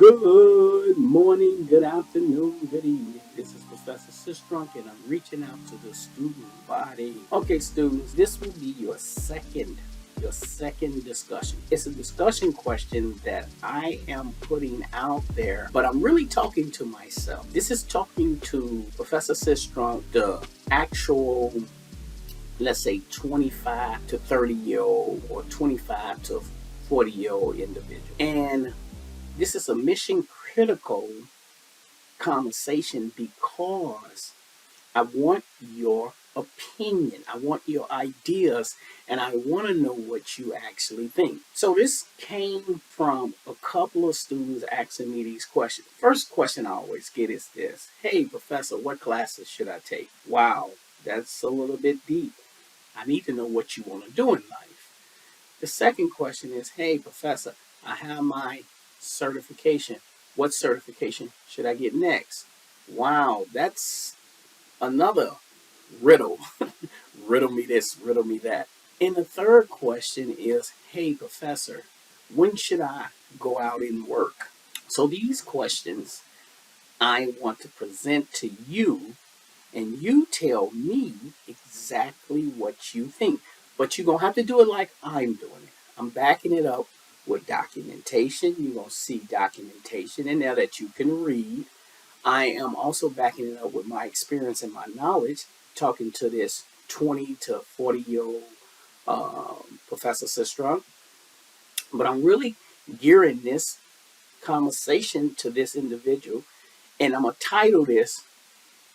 Good morning, good afternoon, good evening. This is Professor Sistrunk, and I'm reaching out to the student body. Okay, students, this will be your second discussion. It's a discussion question that I am putting out there, but I'm really talking to myself. This is talking to Professor Sistrunk, the actual, let's say, 25 to 30-year old or 25 to 40-year-old individual. And this is a mission critical conversation because I want your opinion, I want your ideas, and I want to know what you actually think. So this came from a couple of students asking me these questions. First question I always get is this: hey, professor, what classes should I take? Wow, that's a little bit deep. I need to know what you want to do in life. The second question is, hey, professor, I have my certification. What certification should I get next? Wow, that's another riddle. Riddle me this, riddle me that. And the third question is, hey, professor, when should I go out and work? So these questions I want to present to you, and you tell me exactly what you think. But you're going to have to do it like I'm doing it. I'm backing it up with documentation. You're going to see documentation in there that you can read. I am also backing it up with my experience and my knowledge, talking to this 20 to 40-year-old Professor Sistrunk. But I'm really gearing this conversation to this individual, and I'm going to title this,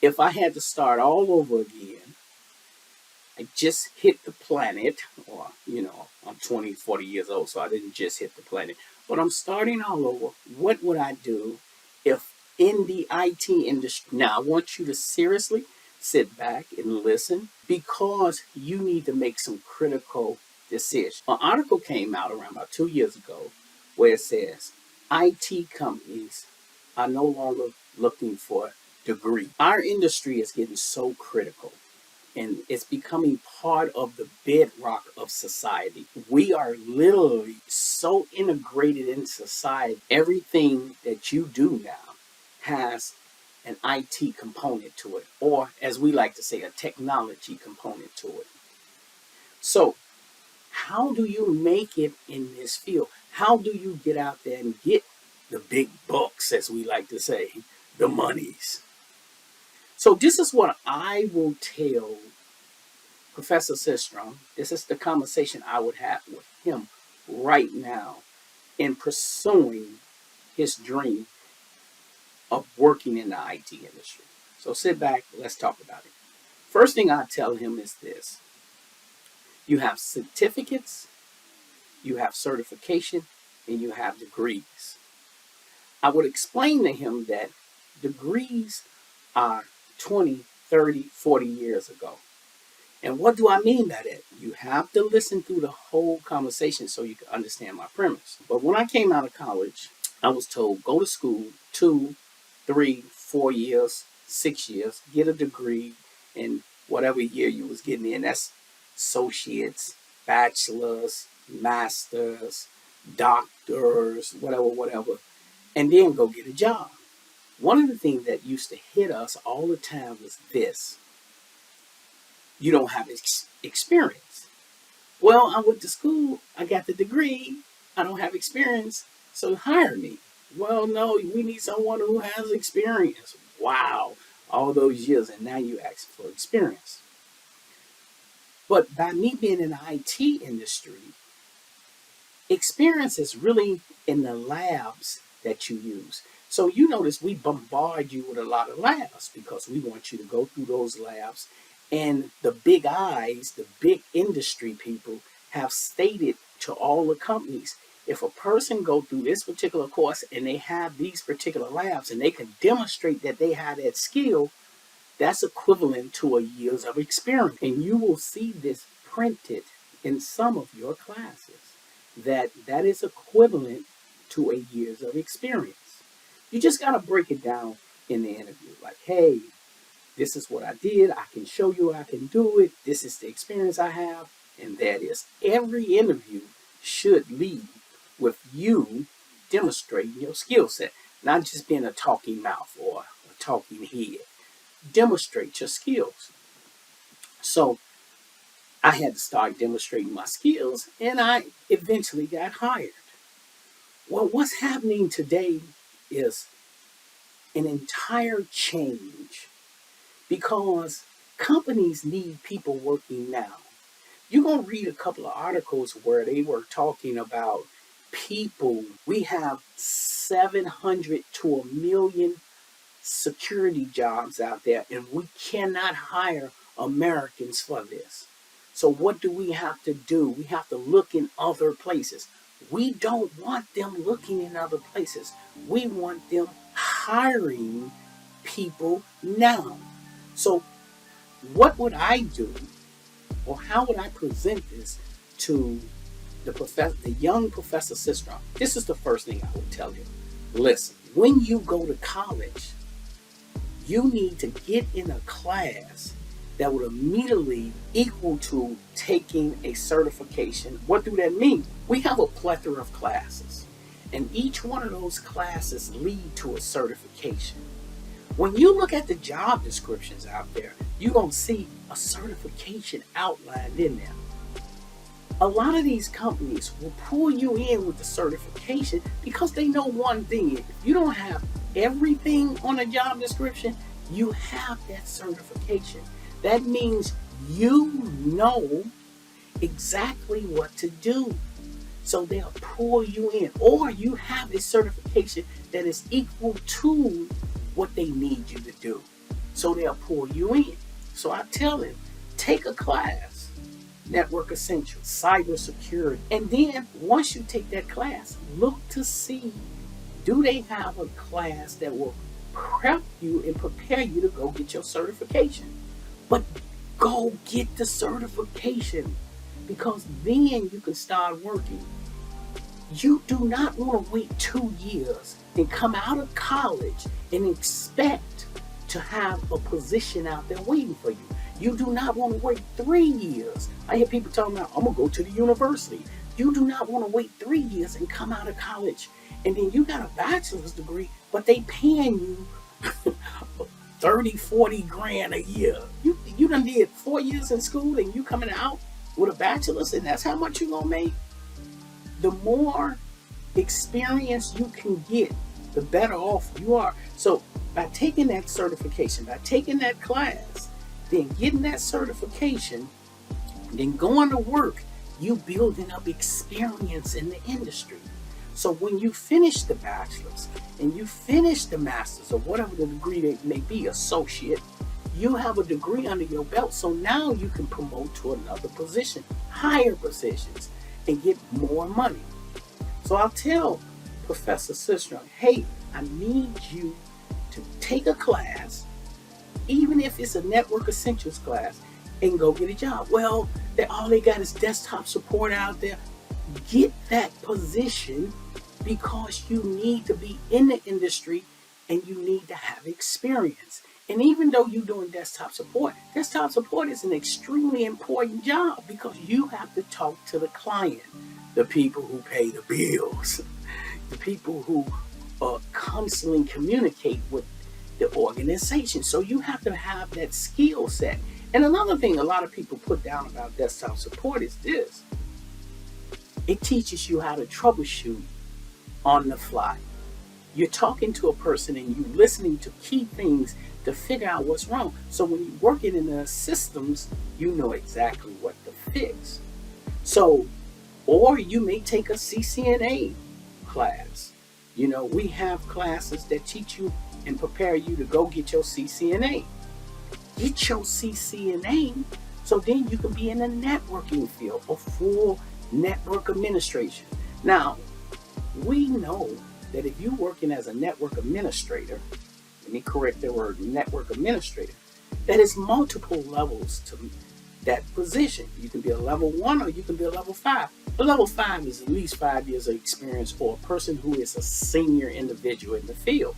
If I Had to Start All Over Again, I just hit the planet, or, I'm 20, 40 years old, so I didn't just hit the planet, but I'm starting all over. What would I do if in the IT industry? Now, I want you to seriously sit back and listen because you need to make some critical decisions. An article came out around about 2 years ago where it says IT companies are no longer looking for degree. Our industry is getting so critical, and it's becoming part of the bedrock of society. We are literally so integrated in society. Everything that you do now has an IT component to it, or as we like to say, a technology component to it. So, how do you make it in this field? How do you get out there and get the big bucks, as we like to say, the monies? So, this is what I will tell Professor Sistrunk. This is the conversation I would have with him right now in pursuing his dream of working in the IT industry. So sit back, let's talk about it. First thing I tell him is this: you have certificates, you have certification, and you have degrees. I would explain to him that degrees are 20, 30, 40 years ago. And what do I mean by that? You have to listen through the whole conversation so you can understand my premise. But when I came out of college, I was told, go to school 2, 3, 4 years, 6 years, get a degree in whatever year you was getting in. That's associates, bachelors, masters, doctors, whatever. And then go get a job. One of the things that used to hit us all the time was this: you don't have experience. Well, I went to school, I got the degree, I don't have experience, so hire me. Well, no, we need someone who has experience. Wow, all those years, and now you ask for experience. But by me being in the IT industry, experience is really in the labs that you use. So you notice we bombard you with a lot of labs because we want you to go through those labs. And the big eyes, the big industry people have stated to all the companies, if a person go through this particular course and they have these particular labs and they can demonstrate that they have that skill, that's equivalent to a years of experience. And you will see this printed in some of your classes, that is equivalent to a years of experience. You just got to break it down in the interview. Like, hey, this is what I did. I can show you I can do it. This is the experience I have. And that is, every interview should lead with you demonstrating your skill set, not just being a talking mouth or a talking head. Demonstrate your skills. So I had to start demonstrating my skills, and I eventually got hired. Well, what's happening today is an entire change because companies need people working now. You're going to read a couple of articles where they were talking about people. We have 700 to a million security jobs out there, and we cannot hire Americans for this. So what do we have to do? We have to look in other places. We don't want them looking in other places. We want them hiring people now. So what would I do, or how would I present this to the young Professor Sistrunk? This is the first thing I would tell him. Listen, when you go to college, you need to get in a class that would immediately equal to taking a certification. What do that mean? We have a plethora of classes, and each one of those classes lead to a certification. When you look at the job descriptions out there, you're going to see a certification outlined in there. A lot of these companies will pull you in with the certification because they know one thing. If you don't have everything on a job description, you have that certification. That means you know exactly what to do. So they'll pull you in. Or you have a certification that is equal to what they need you to do. So they'll pull you in. So I tell them, take a class, Network Essentials, Cybersecurity. And then once you take that class, look to see, do they have a class that will prep you and prepare you to go get your certification? But go get the certification, because then you can start working. You do not want to wait 2 years and come out of college and expect to have a position out there waiting for you. You do not want to wait 3 years. I hear people talking about, I'm going to go to the university. You do not want to wait 3 years and come out of college, and then you got a bachelor's degree, but they paying you 30, 40 grand a year. You done did 4 years in school and you coming out with a bachelor's, and that's how much you gonna make? The more experience you can get, the better off you are. So by taking that certification, by taking that class, then getting that certification, then going to work, you building up experience in the industry. So when you finish the bachelor's and you finish the master's or whatever the degree that may be, associate, you have a degree under your belt. So now you can promote to another position, higher positions, and get more money. So I'll tell Professor Sistrunk, hey, I need you to take a class, even if it's a Network Essentials class, and go get a job. Well, all they got is desktop support out there. Get that position because you need to be in the industry and you need to have experience. And even though you're doing desktop support is an extremely important job because you have to talk to the client, the people who pay the bills, the people who constantly communicate with the organization. So you have to have that skill set. And another thing a lot of people put down about desktop support is this. It teaches you how to troubleshoot on the fly. You're talking to a person and you're listening to key things to figure out what's wrong. So when you're working in the systems, you know exactly what to fix. So, or you may take a CCNA class. You know, we have classes that teach you and prepare you to go get your CCNA. Get your CCNA so then you can be in the networking field, a full network administration. Now, we know that if you're working as a network administrator, let me correct the word network administrator, that is multiple levels to that position. You can be a level 1 or you can be a level 5. A level 5 is at least 5 years of experience for a person who is a senior individual in the field.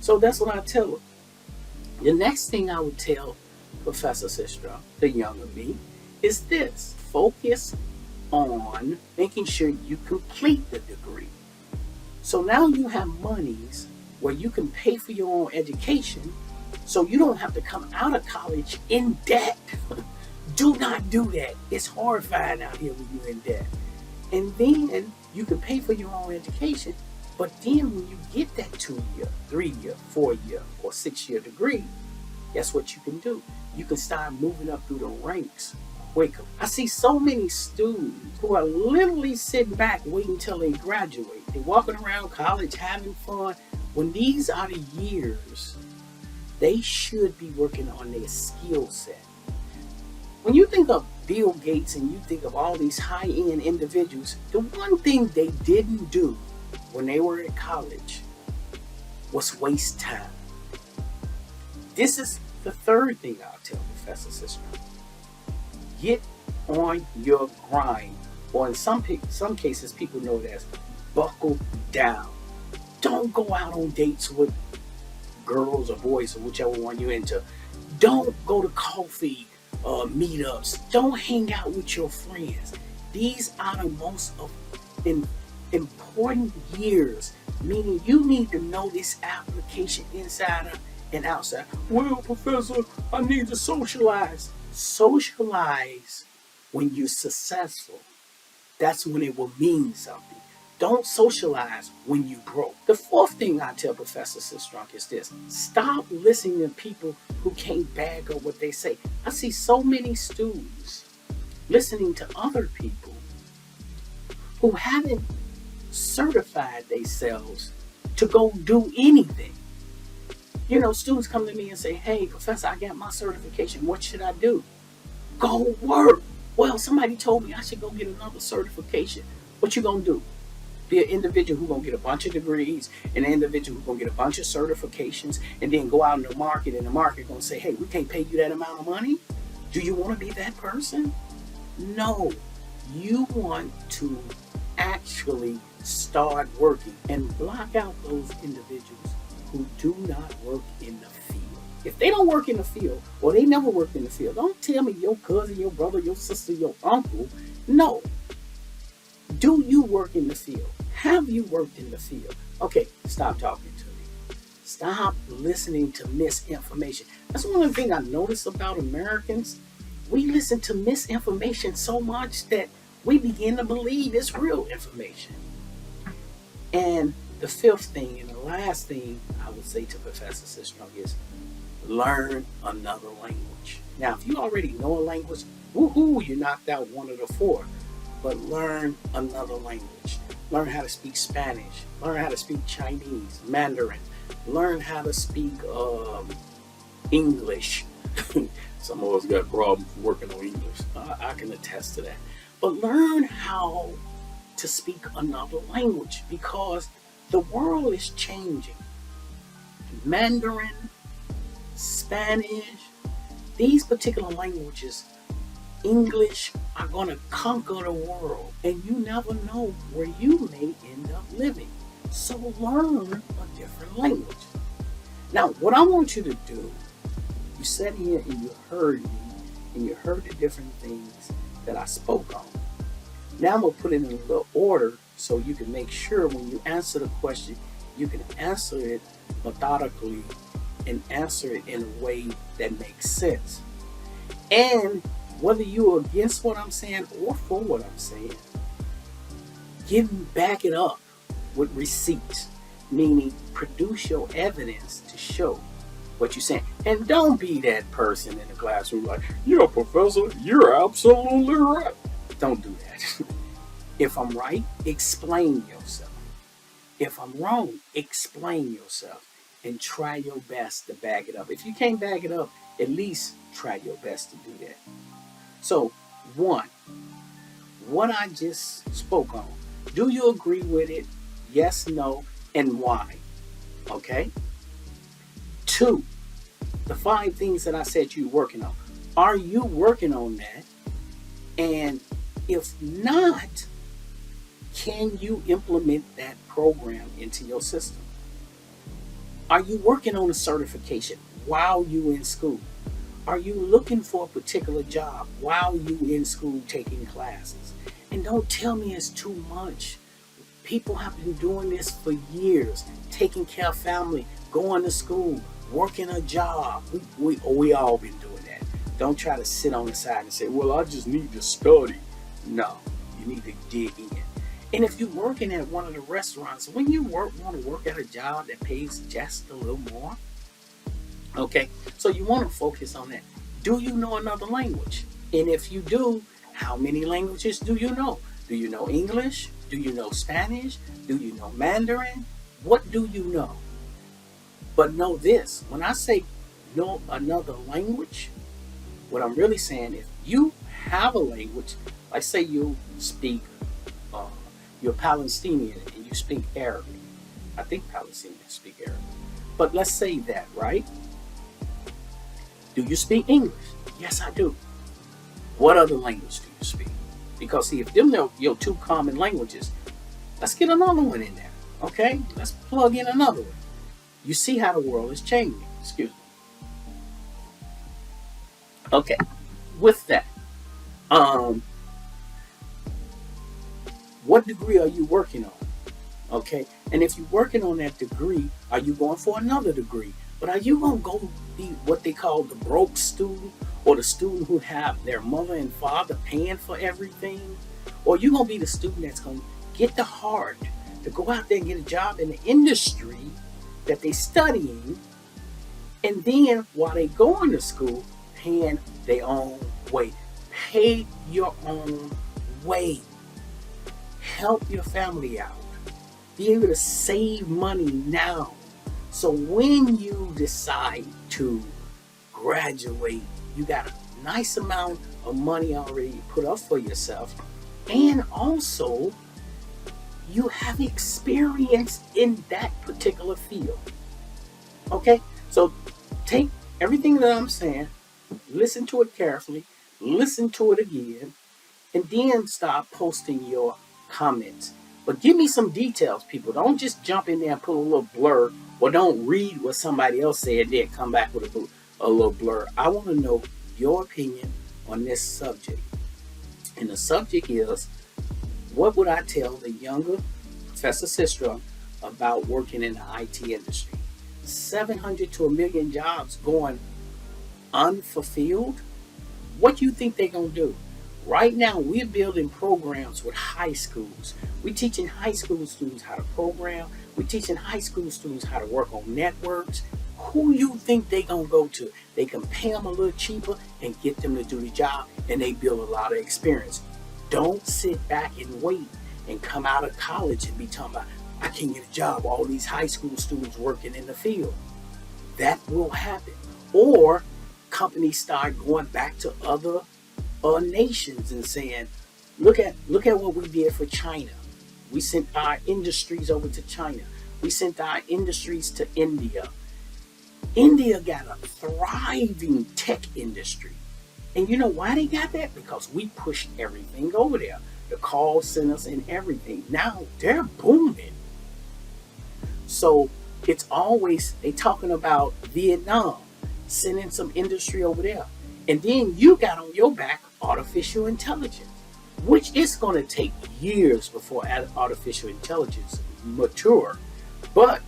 So that's what I tell them. The next thing I would tell Professor Sistrunk, the younger me, is this. Focus on making sure you complete the degree. So now you have monies where you can pay for your own education so you don't have to come out of college in debt. Do not do that. It's horrifying out here when you're in debt. And then you can pay for your own education, but then when you get that 2-year, 3-year, 4-year, or 6-year degree, guess what you can do? You can start moving up through the ranks quicker. I see so many students who are literally sitting back waiting till they graduate. They're walking around college having fun. When these are the years, they should be working on their skill set. When you think of Bill Gates and you think of all these high-end individuals, the one thing they didn't do when they were in college was waste time. This is the third thing I'll tell Professor Sistrunk. Get on your grind, or in some cases, people know it as buckle down. Don't go out on dates with girls or boys or whichever one you're into. Don't go to coffee meetups. Don't hang out with your friends. These are the most important years, meaning you need to know this application inside and outside. Well, Professor, I need to socialize. Socialize when you're successful. That's when it will mean something. Don't socialize when you broke. The fourth thing I tell Professor Sistrunk is this. Stop listening to people who can't bag up what they say. I see so many students listening to other people who haven't certified themselves to go do anything. You know, students come to me and say, hey, Professor, I got my certification. What should I do? Go work. Well, somebody told me I should go get another certification. What you gonna do? Be an individual who's gonna get a bunch of degrees, and an individual who's gonna get a bunch of certifications, and then go out in the market, and the market gonna say, hey, we can't pay you that amount of money? Do you want to be that person? No. You want to actually start working and block out those individuals who do not work in the field. If they don't work in the field, or they never worked in the field, don't tell me your cousin, your brother, your sister, your uncle. No. Do you work in the field? Have you worked in the field? Okay, stop talking to me. Stop listening to misinformation. That's one of the things I notice about Americans. We listen to misinformation so much that we begin to believe it's real information. And the fifth thing and the last thing I would say to Professor Sistrunk is learn another language. Now, if you already know a language, woohoo, you knocked out one of the four. But learn another language. Learn how to speak Spanish. Learn how to speak Chinese, Mandarin. Learn how to speak English. Some of us got problems working on English. I can attest to that. But learn how to speak another language, because the world is changing. Mandarin, Spanish, these particular languages, English, are going to conquer the world, and you never know where you may end up living. So learn a different language. Now, what I want you to do, you sat here and you heard me, and you heard the different things that I spoke on. Now I'm going to put it in a little order so you can make sure when you answer the question, you can answer it methodically and answer it in a way that makes sense. And whether you're against what I'm saying or for what I'm saying, back it up with receipts, meaning produce your evidence to show what you're saying. And don't be that person in the classroom like, yeah, Professor, you're absolutely right. Don't do that. If I'm right, explain yourself. If I'm wrong, explain yourself and try your best to back it up. If you can't back it up, at least try your best to do that. So, 1, what I just spoke on, do you agree with it? Yes, no, and why? Okay? 2, the 5 things that I said you're working on. Are you working on that? And if not, can you implement that program into your system? Are you working on a certification while you're in school? Are you looking for a particular job while you're in school taking classes? And don't tell me it's too much. People have been doing this for years, taking care of family, going to school, working a job. We all been doing that. Don't try to sit on the side and say, well, I just need to study. No, you need to dig in. And if you're working at one of the restaurants, when you want to work at a job that pays just a little more, okay, so you want to focus on that. Do you know another language? And if you do, how many languages do you know? Do you know English? Do you know Spanish? Do you know Mandarin? What do you know? But know this, when I say know another language, what I'm really saying is you have a language, like say you speak, you're Palestinian and you speak Arabic. I think Palestinians speak Arabic. But let's say that, right? Do you speak English? Yes, I do. What other language do you speak? Because see, if them are your two common languages, let's get another one in there, okay? Let's plug in another one. You see how the world is changing. Excuse me. Okay, with that, what degree are you working on? Okay, and if you're working on that degree, are you going for another degree? But are you going to go be what they call the broke student, or the student who have their mother and father paying for everything? Or you going to be the student that's going to get the heart to go out there and get a job in the industry that they're studying, and then while they going to school, paying their own way. Pay your own way. Help your family out. Be able to save money now. So when you decide to graduate, you got a nice amount of money already put up for yourself. And also, you have experience in that particular field. Okay? So take everything that I'm saying, listen to it carefully, listen to it again, and then start posting your comments. But give me some details, people. Don't just jump in there and put a little blur, or don't read what somebody else said, then come back with a little blur. I want to know your opinion on this subject. And the subject is, what would I tell the younger Professor Sistrunk about working in the IT industry? 700 to 1 million jobs going unfulfilled. What do you think they're going to do? Right now, we're building programs with high schools. We're teaching high school students how to program. We're teaching high school students how to work on networks. Who you think they're going to go to? They can pay them a little cheaper and get them to do the job, and they build a lot of experience. Don't sit back and wait and come out of college and be talking about, I can't get a job. All these high school students working in the field. That will happen. Or companies start going back to other nations and saying, look at what we did for China. We sent our industries over to China. We sent our industries to India. India got a thriving tech industry. And you know why they got that? Because we pushed everything over there. The call centers and everything. Now they're booming. So it's always, they talking about Vietnam, sending some industry over there. And then you got on your back artificial intelligence, which is going to take years before artificial intelligence mature. But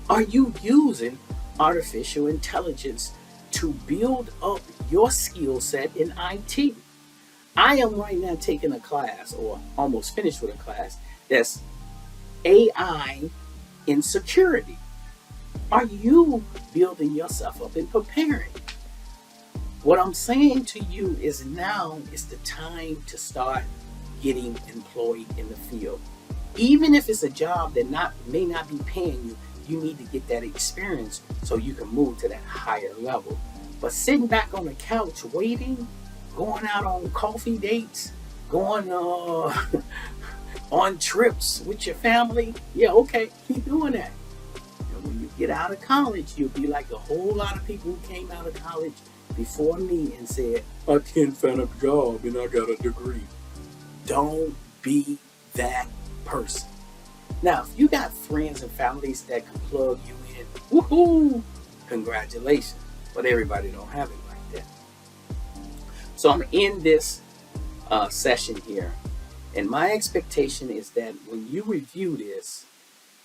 are you using artificial intelligence to build up your skill set in IT? I am right now taking a class, or almost finished with a class, that's AI in security. Are you building yourself up and preparing? What I'm saying to you is now is the time to start getting employed in the field. Even if it's a job that may not be paying you, you need to get that experience so you can move to that higher level. But sitting back on the couch waiting, going out on coffee dates, going on trips with your family, yeah, okay, keep doing that. And when you get out of college, you'll be like a whole lot of people who came out of college before me and said, I can't find a job and I got a degree. Don't be that person. Now, if you got friends and families that can plug you in, woohoo, congratulations. But everybody don't have it like that. So I'm in this session here, And my expectation is that when you review this,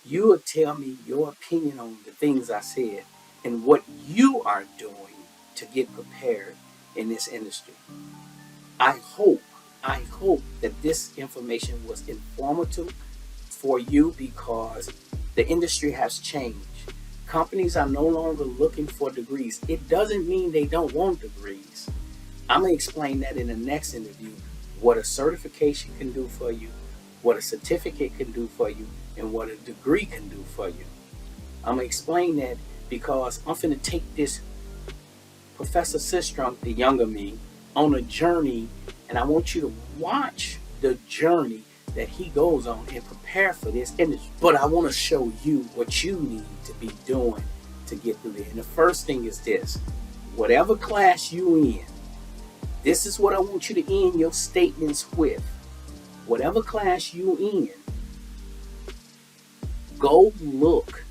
you will tell me your opinion on the things I said and what you are doing to get prepared in this industry. I hope, I hope that this information was informative for you because the industry has changed. Companies are no longer looking for degrees. It doesn't mean they don't want degrees. I'm going to explain that in the next interview, what a certification can do for you, what a certificate can do for you, and what a degree can do for you. I'm going to explain that because I'm going to take this Professor Sistrunk, the younger me, on a journey, and I want you to watch the journey that he goes on and prepare for this industry. But I want to show you what you need to be doing to get through there. And the first thing is this: whatever class you in, this is what I want you to end your statements with. Whatever class you in, go look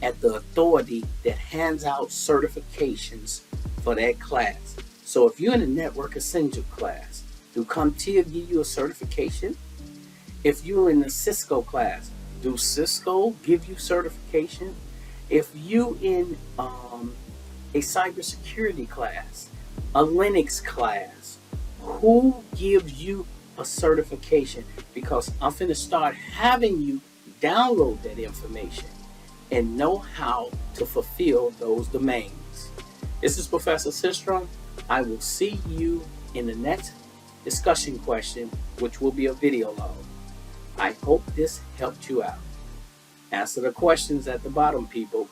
at the authority that hands out certifications for that class. So if you're in a Network Essential class, do CompTIA give you a certification? If you're in the Cisco class, do Cisco give you certification? If you in a cybersecurity class, a Linux class, who gives you a certification? Because I'm finna start having you download that information and know how to fulfill those domains. This is Professor Sistrunk. I will see you in the next discussion question, which will be a video log. I hope this helped you out. Answer the questions at the bottom, people.